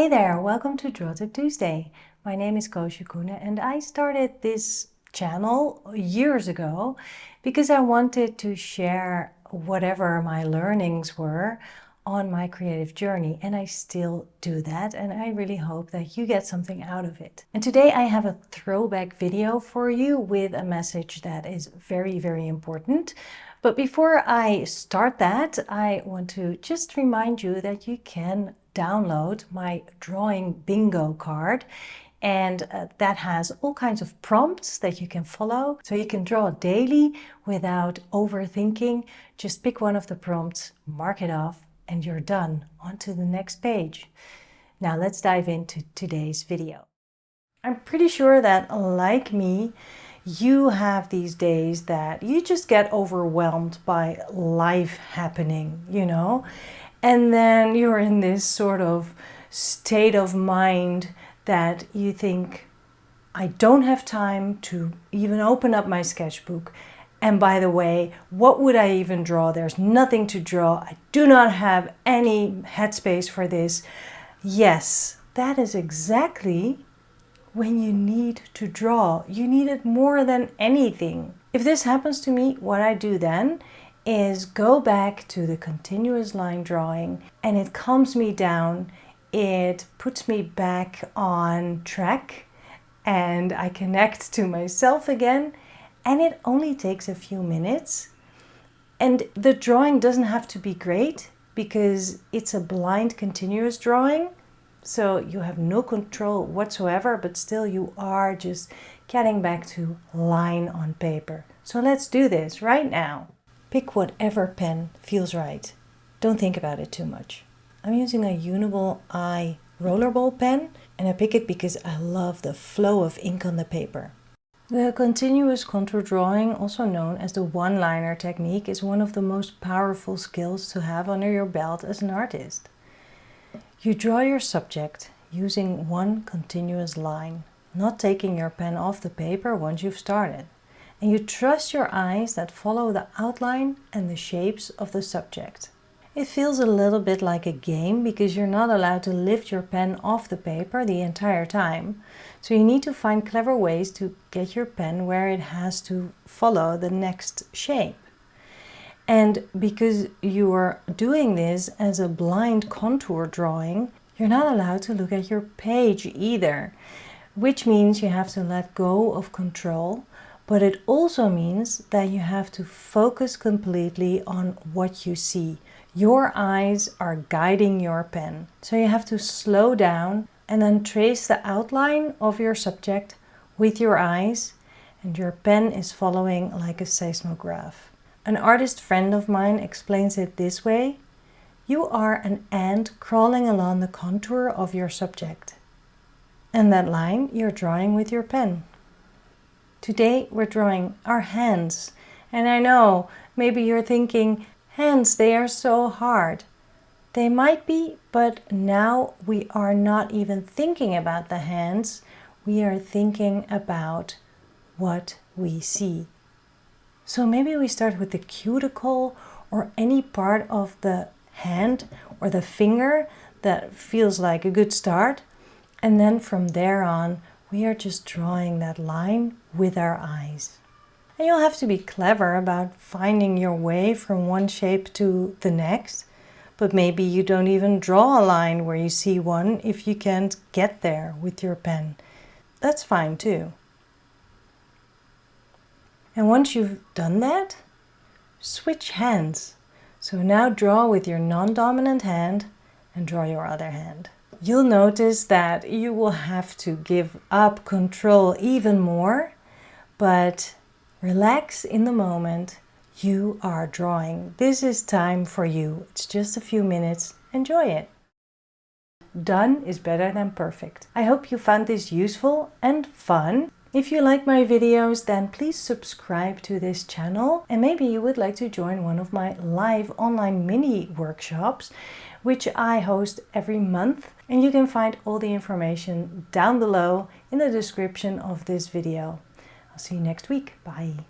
Hey there, welcome to Draw Tip Tuesday. My name is Koosje Koenen and I started this channel years ago because I wanted to share whatever my learnings were on my creative journey, and I still do that, and I really hope that you get something out of it. And today I have a throwback video for you with a message that is very, very important. But before I start that, I want to just remind you that you can download my drawing bingo card, and that has all kinds of prompts that you can follow. So you can draw daily without overthinking. Just pick one of the prompts, mark it off, and you're done. On to the next page. Now let's dive into today's video. I'm pretty sure that, like me, you have these days that you just get overwhelmed by life happening, and then you're in this sort of state of mind that you think, I don't have time to even open up my sketchbook. And by the way, what would I even draw? There's nothing to draw. I do not have any headspace for this. Yes, that is exactly when you need to draw. You need it more than anything. If this happens to me, what I do then is go back to the continuous line drawing, and it calms me down. It puts me back on track and I connect to myself again. And it only takes a few minutes. And the drawing doesn't have to be great because it's a blind continuous drawing. So you have no control whatsoever, but still you are just getting back to line on paper. So let's do this right now. Pick whatever pen feels right. Don't think about it too much. I'm using a Uniball Eye rollerball pen, and I pick it because I love the flow of ink on the paper. The continuous contour drawing, also known as the one-liner technique, is one of the most powerful skills to have under your belt as an artist. You draw your subject using one continuous line, not taking your pen off the paper once you've started. And you trust your eyes that follow the outline and the shapes of the subject. It feels a little bit like a game because you're not allowed to lift your pen off the paper the entire time. So you need to find clever ways to get your pen where it has to follow the next shape. And because you are doing this as a blind contour drawing, you're not allowed to look at your page either, which means you have to let go of control. But it also means that you have to focus completely on what you see. Your eyes are guiding your pen. So you have to slow down and then trace the outline of your subject with your eyes, and your pen is following like a seismograph. An artist friend of mine explains it this way: you are an ant crawling along the contour of your subject. And that line you're drawing with your pen. Today we're drawing our hands. And I know, maybe you're thinking, hands, they are so hard. They might be, but now we are not even thinking about the hands. We are thinking about what we see. So maybe we start with the cuticle or any part of the hand or the finger that feels like a good start. And then from there on, we are just drawing that line with our eyes. And you'll have to be clever about finding your way from one shape to the next. But maybe you don't even draw a line where you see one if you can't get there with your pen. That's fine too. And once you've done that, switch hands. So now draw with your non-dominant hand and draw your other hand. You'll notice that you will have to give up control even more, but relax in the moment. You are drawing. This is time for you. It's just a few minutes. Enjoy it. Done is better than perfect. I hope you found this useful and fun. If you like my videos, then please subscribe to this channel, and maybe you would like to join one of my live online mini workshops, which I host every month, and you can find all the information down below in the description of this video. I'll see you next week. Bye.